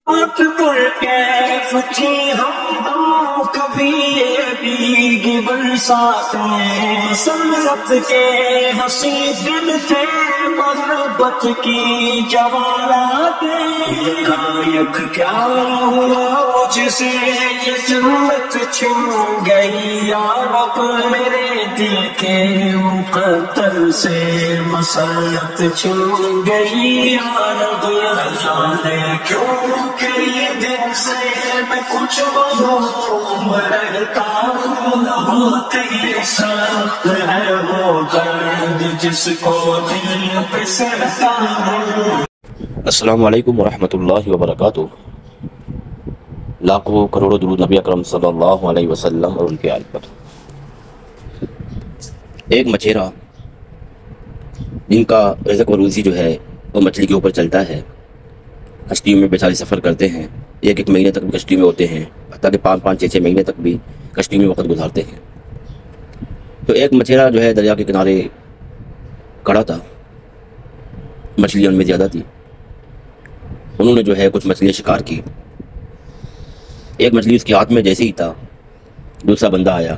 کیف تھی ہم کبھی یہ بھیگی برساتیں، مسرت کے ہنسی دل تھے محبت کی جواراتیں، یکایک کیا ہوا مجھ سے یہ جنت چھن گئی یا رب، میرے دل کے مقدر سے مسرت چھن گئی یا رب، جانے کیوں کہ یہ دن سے میں کچھ بہت رہتا ہوں، بہت ہی سخت ہے وہ درد جس کو دل پہ سہتا ہوں۔ السلام علیکم ورحمۃ اللہ وبرکاتہ۔ لاکھوں کروڑوں درود نبی اکرم صلی اللہ علیہ وسلم اور ان کے آل پر۔ ایک مچھیرا جن کا رزق و روزی جو ہے وہ مچھلی کے اوپر چلتا ہے، کشتیوں میں بیچارے سفر کرتے ہیں، ایک مہینے تک بھی کشتی میں ہوتے ہیں، حتیٰ کہ 5-6 مہینے تک بھی کشتی میں وقت گزارتے ہیں۔ تو ایک مچھیرا جو ہے دریا کے کنارے کھڑا تھا، مچھلیاں ان میں زیادہ تھی، انہوں نے جو ہے کچھ مچھلیاں شکار کی۔ ایک مچھلی اس کے ہاتھ میں جیسے ہی تھا، دوسرا بندہ آیا،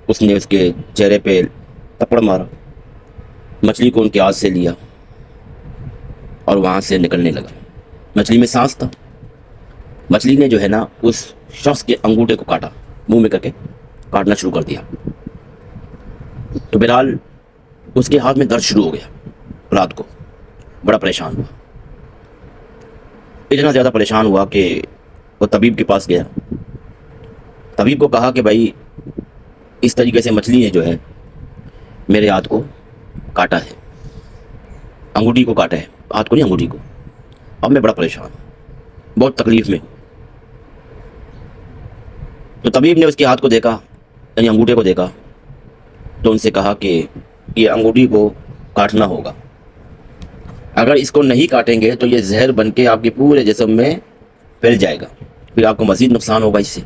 اس نے اس کے چہرے پہ تھپڑ مارا، مچھلی کو ان کے ہاتھ سے لیا اور وہاں سے نکلنے لگا۔ مچھلی میں سانس تھا، مچھلی نے جو ہے نا اس شخص کے انگوٹھے کو کاٹا، منہ میں کر کے کاٹنا شروع کر دیا۔ تو بہرحال اس کے ہاتھ میں درد شروع ہو گیا، رات کو بڑا پریشان ہوا، اتنا زیادہ پریشان ہوا کہ وہ طبیب کے پاس گیا۔ طبیب کو کہا کہ بھائی اس طریقے سے مچھلی نے جو ہے میرے ہاتھ کو کاٹا ہے، انگوٹھی کو کاٹا ہے، ہاتھ کو نہیں انگوٹھی کو، اب میں بڑا پریشان ہوں، بہت تکلیف میں ہوں۔ تو طبیب نے اس کے ہاتھ کو دیکھا، یعنی انگوٹھے کو دیکھا، تو ان سے کہا کہ یہ انگوٹھی کو کاٹنا ہوگا، اگر اس کو نہیں کاٹیں گے تو یہ زہر بن کے آپ کے پورے جسم میں پھیل جائے گا، پھر آپ کو مزید نقصان ہوگا اس سے۔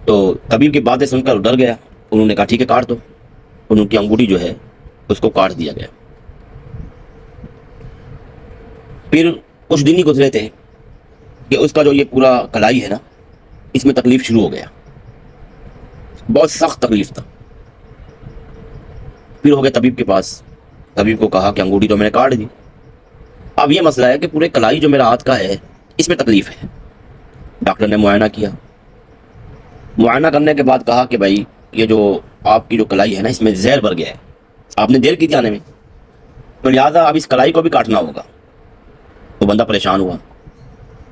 تو طبیب کی باتیں سن کر ڈر گیا، انہوں نے کہا ٹھیک ہے کاٹ دو، انہوں کی انگوٹھی جو ہے اس کو کاٹ دیا گیا۔ پھر کچھ دن ہی گزرے تھے کہ اس کا جو یہ پورا کلائی ہے نا، اس میں تکلیف شروع ہو گیا، بہت سخت تکلیف تھا۔ پھر ہو گیا طبیب کے پاس، طبیب کو کہا کہ انگوٹھی تو میں نے کاٹ دی، اب یہ مسئلہ ہے کہ پورے کلائی جو میرا ہاتھ کا ہے اس میں تکلیف ہے۔ ڈاکٹر نے معائنہ کیا، معائنہ کرنے کے بعد کہا کہ بھائی یہ جو آپ کی جو کلائی ہے نا اس میں زہر بھر گیا ہے، آپ نے دیر کی تھی آنے میں، تو لہٰذا اب اس کلائی کو بھی کاٹنا ہوگا۔ تو بندہ پریشان ہوا،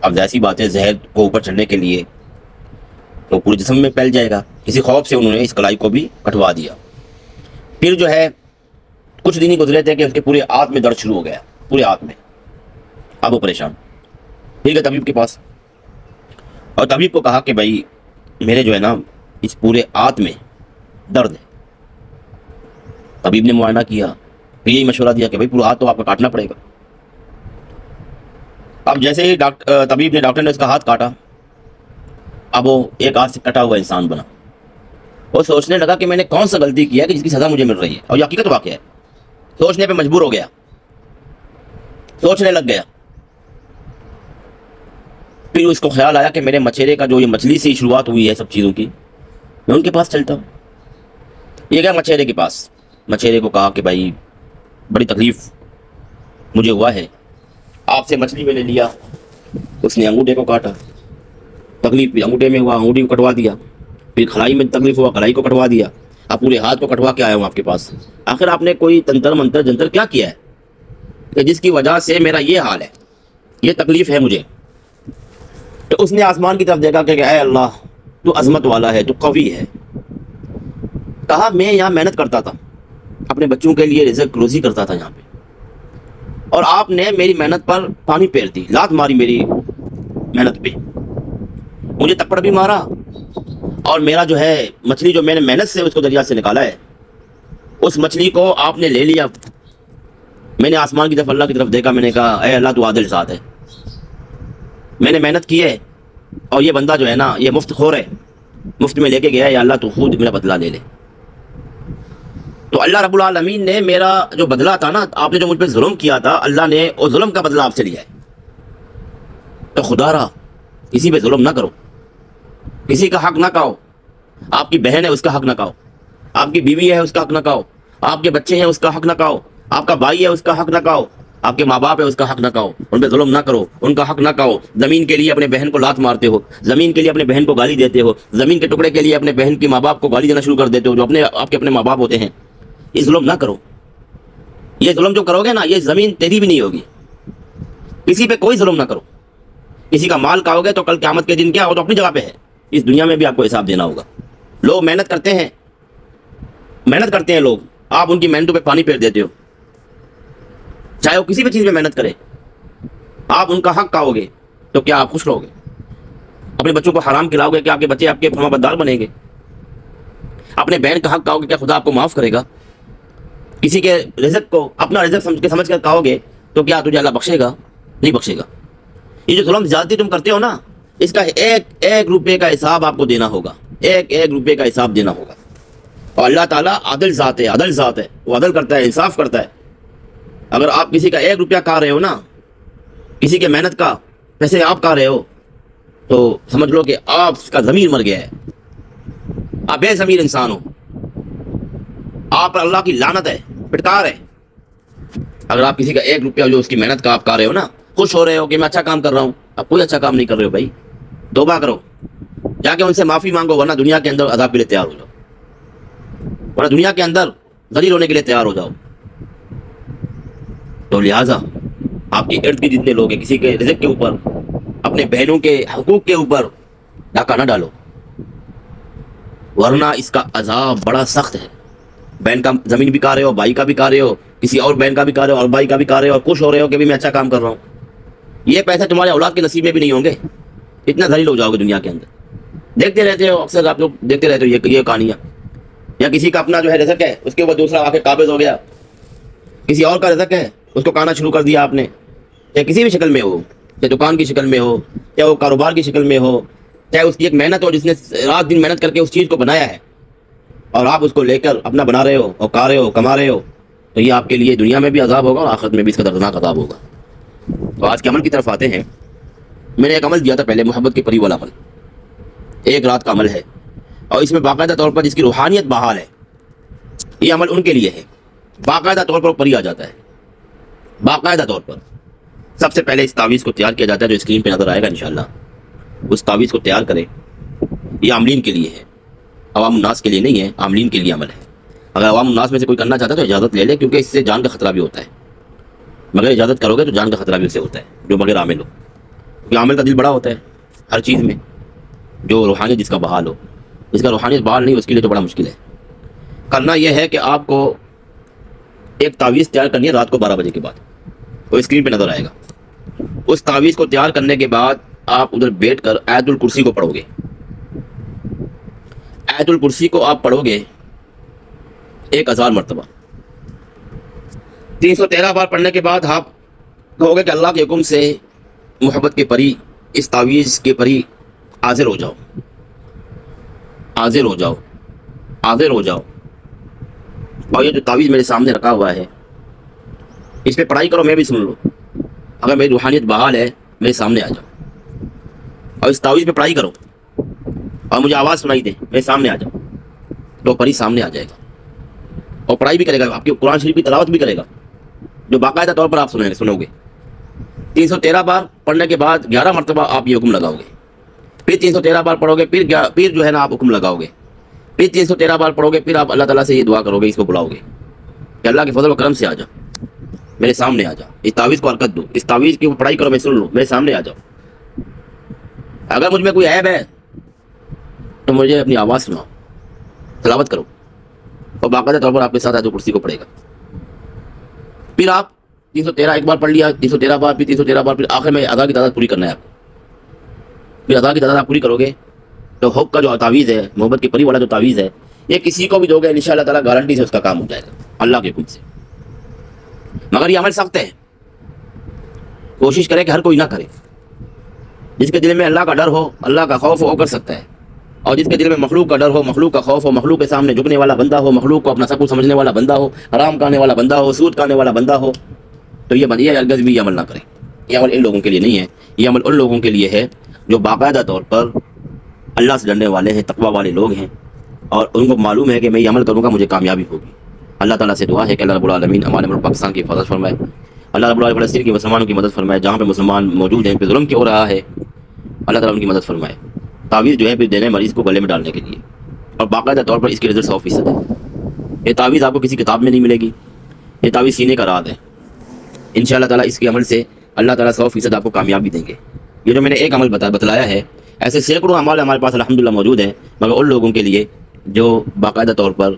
اب ایسی بات ہے زہر کو اوپر چڑھنے کے لیے تو پورے جسم میں پھیل جائے گا، کسی خوف سے انہوں نے اس کلائی کو بھی کٹوا دیا۔ پھر جو ہے کچھ دن ہی گزرے تھے کہ اس کے پورے ہاتھ میں درد شروع ہو گیا، پورے ہاتھ میں، اب وہ پریشان، ٹھیک ہے طبیب کے پاس، اور طبیب کو کہا کہ بھائی میرے جو ہے نا اس پورے ہاتھ میں درد ہے۔ طبیب نے معائنہ کیا، پھر یہی مشورہ دیا کہ بھائی پورا ہاتھ تو آپ کو کاٹنا پڑے گا۔ اب جیسے ہی طبیب نے، ڈاکٹر نے اس کا ہاتھ کاٹا، اب وہ ایک ہاتھ سے کٹا ہوا انسان بنا۔ وہ سوچنے لگا کہ میں نے کون سا غلطی کیا کہ جس کی سزا مجھے مل رہی ہے، اور یہ حقیقت واقعہ ہے، سوچنے پہ مجبور ہو گیا، سوچنے لگ گیا۔ پھر اس کو خیال آیا کہ میرے مچھیرے کا جو یہ مچھلی سے ہی شروعات ہوئی ہے سب چیزوں کی، میں ان کے پاس چلتا ہوں۔ یہ گیا مچھیرے کے پاس، مچھیرے کو کہا کہ بھائی بڑی تکلیف مجھے ہوا ہے، آپ سے مچھلی میں نے لیا، اس نے انگوٹھے کو کاٹا، تکلیف بھی انگوٹھے میں ہوا، انگوٹھی کو کٹوا دیا، پھر کلائی میں تکلیف ہوا، کلائی کو کٹوا دیا، اب پورے ہاتھ کو کٹوا کے آیا ہوں آپ کے پاس۔ آخر آپ نے کوئی تنتر منتر جنتر کیا کیا ہے کہ جس کی وجہ سے میرا یہ حال ہے، یہ تکلیف ہے مجھے؟ تو اس نے آسمان کی طرف دیکھا کہ اے اللہ تو عظمت والا ہے، تو قوی ہے۔ کہا میں یہاں محنت کرتا تھا، اپنے بچوں کے لیے رزق روزی کرتا تھا یہاں پہ، اور آپ نے میری محنت پر پانی پھیر دی، لات ماری میری محنت پہ، مجھے تپڑ بھی مارا، اور میرا جو ہے مچھلی جو میں نے محنت سے اس کو دریا سے نکالا ہے، اس مچھلی کو آپ نے لے لیا۔ میں نے آسمان کی طرف اللہ کی طرف دیکھا، میں نے کہا اے اللہ تو عادل ذات ہے، میں نے محنت کی ہے، اور یہ بندہ جو ہے نا یہ مفت خور ہے، مفت میں لے کے گیا ہے، یا اللہ تو خود میرا بدلہ لے لے۔ تو اللہ رب العالمین نے میرا جو بدلہ تھا نا، آپ نے جو مجھ پہ ظلم کیا تھا، اللہ نے وہ ظلم کا بدلہ آپ سے لیا ہے۔ تو خدا را کسی پہ ظلم نہ کرو، کسی کا حق نہ کھاؤ. آپ کی بہن ہے اس کا حق نہ کھاؤ، آپ کی بیوی ہے اس کا حق نہ کھاؤ، آپ کے بچے ہیں اس کا حق نہ کھاؤ، آپ کا بھائی ہے اس کا حق نہ کھاؤ، آپ کے ماں باپ ہے اس کا حق نہ کھاؤ. ان پہ ظلم نہ کرو، ان کا حق نہ کھاؤ. زمین کے لیے اپنے بہن کو لات مارتے ہو، زمین کے لیے اپنے بہن کو گالی دیتے ہو، زمین کے ٹکڑے کے لیے اپنے بہن کے ماں باپ کو گالی دینا شروع کر دیتے ہو جو آپ کے اپنے ماں باپ ہوتے ہیں. یہ ظلم نہ کرو. یہ ظلم جو کرو گے نا، یہ زمین تیری بھی نہیں ہوگی. کسی پہ کوئی ظلم نہ کرو. کسی کا مال کھاؤ گے تو کل قیامت کے دن کیا ہو تو اپنی جگہ پہ ہے، اس دنیا میں بھی آپ کو حساب دینا ہوگا. لوگ محنت کرتے ہیں لوگ، آپ ان کی محنتوں پہ پانی پھیر دیتے ہو. چاہے وہ کسی بھی چیز میں محنت کرے، آپ ان کا حق کھاؤ گے تو کیا آپ خوش رہو گے؟ اپنے بچوں کو حرام کھلاؤ گے، کیا آپ کے بچے آپ کے فرما بردار بنیں گے؟ اپنے بہن کا حق کھاؤ گے، کیا خدا آپ کو معاف کرے گا؟ کسی کے رزق کو اپنا رزق سمجھ کر کھاؤ گے تو کیا تجھے اللہ بخشے گا؟ نہیں بخشے گا. یہ جو ظلم زیادتی تم کرتے ہو نا، اس کا ایک روپے کا حساب آپ کو دینا ہوگا، ایک روپے کا حساب دینا ہوگا. اور اللہ تعالیٰ عدل ذات ہے، وہ عدل کرتا ہے، انصاف کرتا ہے. اگر آپ کسی کا 1 روپیہ کھا رہے ہو نا، کسی کے محنت کا پیسے آپ کھا رہے ہو، تو سمجھ لو کہ آپ کا ضمیر مر گیا ہے، آپ بے ضمیر انسان ہو، آپ پر اللہ کی لعنت ہے، پٹکار ہے. اگر آپ کسی کا 1 روپیہ جو اس کی محنت کا آپ کھا رہے ہو نا، خوش ہو رہے ہو کہ میں اچھا کام کر رہا ہوں، آپ کوئی اچھا کام نہیں کر رہے ہو. بھائی توبہ کرو، جا کے ان سے معافی مانگو، ورنہ دنیا کے اندر عذاب کے لیے تیار ہو جاؤ، ورنہ دنیا کے اندر ذلیل ہونے کے لیے تیار ہو جاؤ. تو لہٰذا آپ کے ارد گرد جتنے لوگ ہیں، کسی کے رزق کے اوپر، اپنے بہنوں کے حقوق کے اوپر ڈاکہ نہ ڈالو، ورنہ اس کا عذاب بڑا سخت ہے. بہن کا زمین بھی کھا رہے ہو، بھائی کا بھی کھا رہے ہو، کسی اور بہن کا بھی کھا رہے ہو اور بھائی کا بھی کھا رہے ہو، اور خوش ہو رہے ہو کہ بھی میں اچھا کام کر رہا ہوں. یہ پیسے تمہارے اولاد کے نصیب میں بھی نہیں ہوں گے. اتنا ذلیل ہو جاؤ گے دنیا کے اندر. دیکھتے رہتے ہو، اکثر آپ لوگ دیکھتے رہتے ہو یہ کہانیاں. یا کسی کا اپنا جو ہے رزق ہے، اس کے اوپر دوسرا آ کے قابض ہو گیا، کسی اور کا رزق ہے اس کو کھانا شروع کر دیا آپ نے، چاہے کسی بھی شکل میں ہو، چاہے دکان کی شکل میں ہو، چاہے وہ کاروبار کی شکل میں ہو، چاہے اس کی ایک محنت ہو جس نے رات دن محنت کر کے اس چیز کو بنایا ہے، اور آپ اس کو لے کر اپنا بنا رہے ہو اور کھا رہے ہو، کما رہے ہو، تو یہ آپ کے لیے دنیا میں بھی عذاب ہوگا اور آخرت میں بھی اس کا دردناک عذاب ہوگا. تو آج کے عمل کی طرف آتے ہیں. میں نے ایک عمل دیا تھا پہلے، محبت کے پری والا عمل، 1 رات کا عمل ہے، اور اس میں باقاعدہ طور پر جس کی روحانیت بحال ہے، یہ عمل ان کے لیے ہے. باقاعدہ طور پر پری آ جاتا ہے، باقاعدہ طور پر. سب سے پہلے اس تعویذ کو تیار کیا جاتا ہے جو اسکرین پہ نظر آئے گا انشاءاللہ. اس تعویذ کو تیار کریں. یہ عاملین کے لیے ہے، عوام الناس کے لیے نہیں ہے، عاملین کے لیے عمل ہے. اگر عوام الناس میں سے کوئی کرنا چاہتا ہے تو اجازت لے لے، کیونکہ اس سے جان کا خطرہ بھی ہوتا ہے. مگر اجازت کرو گے تو جان کا خطرہ بھی اس سے ہوتا ہے، جو مگر عامل ہو. کیونکہ عامل کا دل بڑا ہوتا ہے ہر چیز میں، جو روحانیت جس کا بحال ہو. جس کا روحانیت بحال نہیں، اس کے لیے تو بڑا مشکل ہے. کرنا یہ ہے کہ آپ کو ایک تعویذ تیار کرنی ہے رات کو 12 بجے کے بعد، وہ اسکرین پہ نظر آئے گا. اس تعویذ کو تیار کرنے کے بعد آپ ادھر بیٹھ کر آیت الکرسی کو پڑھو گے. آیت الکرسی کو آپ پڑھو گے 1000 مرتبہ. 313 بار پڑھنے کے بعد آپ کہو گے کہ اللہ کے حکم سے محبت کے پری، اس تعویذ کے پری حاضر ہو جاؤ، حاضر ہو جاؤ، حاضر ہو جاؤ. اور یہ جو تعویذ میرے سامنے رکھا ہوا ہے، اس پہ پڑھائی کرو، میں بھی سن لو. اگر میری روحانیت بحال ہے میرے سامنے آ جاؤ اور اس تعویذ پہ پڑھائی کرو، اور مجھے آواز سنائی دے، میرے سامنے آ جاؤ، تو پری سامنے آ جائے گا اور پڑھائی بھی کرے گا، آپ کی قرآن شریف کی تلاوت بھی کرے گا، جو باقاعدہ طور پر آپ سنو گے. 313 بار پڑھنے کے بعد 11 مرتبہ آپ یہ حکم لگاؤ گے. پھر 313 بار پڑھو گے، پھر جو ہے نا آپ حکم لگاؤ گے. پھر 313 بار پڑھو گے، پھر آپ اللہ تعالیٰ سے یہ دعا کرو گے، اس کو بلاؤ گے کہ اللہ کے فضل و کرم سے آ جاؤ، میرے سامنے آ جاؤ، اس تعویذ کو حرکت دو، اس تعویذ کی پڑھائی کرو، میں سن لوں، میرے سامنے آ جاؤ. اگر مجھ میں کوئی عیب ہے تو مجھے اپنی آواز سناؤ، تلاوت کرو، اور باقاعدہ طور پر آپ کے ساتھ آیت الکرسی کو پڑھے گا. پھر آپ 313 ایک بار پڑھ لیا، 313 بار، پھر 313 بار، پھر آخر میں ادا کی تعداد پوری کرنا ہے آپ کو. پھر ادا کی تعداد آپ پوری کرو گے تو حق کا جو تعویذ ہے، محبت کے پری والا جو تعویذ ہے، یہ کسی کو بھی دو گے انشاءاللہ تعالیٰ گارنٹی سے اس کا کام ہو جائے گا اللہ کے حکم سے. مگر یہ عمل سخت ہے، کوشش کرے کہ ہر کوئی نہ کرے. جس کے دل میں اللہ کا ڈر ہو، اللہ کا خوف ہو، وہ کر سکتا ہے. اور جس کے دل میں مخلوق کا ڈر ہو، مخلوق کا خوف ہو، مخلوق کے سامنے جھکنے والا بندہ ہو، مخلوق کو اپنا سب کچھ سمجھنے والا بندہ ہو، حرام کھانے والا بندہ ہو، سود کھانے والا بندہ ہو، تو یہ ہرگز بھی یہ عمل نہ کرے. یہ عمل ان لوگوں کے لیے نہیں ہے، یہ عمل ان لوگوں کے لیے ہے جو باقاعدہ طور پر اللہ سے ڈرنے والے ہیں، تقوی والے لوگ ہیں، اور ان کو معلوم ہے کہ میں یہ عمل کروں گا مجھے کامیابی ہوگی۔ اللہ تعالیٰ سے دعا ہے کہ اللہ رب العالمین ہمارے ملک پاکستان کی حفاظت فرمائے، اللہ رب العالمین فلسطین کے مسلمانوں کی مدد فرمائے، جہاں پہ مسلمان موجود ہیں پہ ظلم کیا ہو رہا ہے، اللہ تعالیٰ ان کی مدد فرمائے۔ تعویذ جو ہے پھر دینے مریض کو گلے میں ڈالنے کے لیے، اور باقاعدہ طور پر اس کی رزلٹ 100% ہے۔ یہ تعویذ آپ کو کسی کتاب میں نہیں ملے گی، یہ تعویذ سینے کا راز ہے۔ انشاءاللہ تعالیٰ اس کے عمل سے اللہ تعالیٰ 100% آپ کو کامیابی دیں گے۔ یہ جو میں نے ایک عمل بتلایا ہے، ایسے سینکڑوں عمل ہمارے پاس الحمدللہ موجود ہیں، مگر ان لوگوں کے لیے جو باقاعدہ طور پر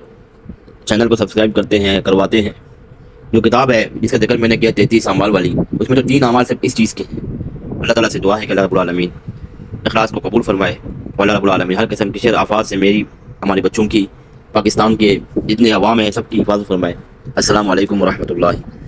چینل کو سبسکرائب کرتے ہیں، کرواتے ہیں۔ جو کتاب ہے جس کا ذکر میں نے کیا 33 اعمال والی، اس میں تو 3 اعمال صرف اس چیز کے ہیں۔ اللہ تعالیٰ سے دعا ہے کہ اللہ رب العالمین اخلاص کو قبول فرمائے، اور اللہ رب العالمین ہر قسم کی شر آفات سے میری، ہمارے بچوں کی، پاکستان کے جتنے عوام ہیں سب کی حفاظت فرمائے۔ السلام علیکم ورحمۃ اللہ۔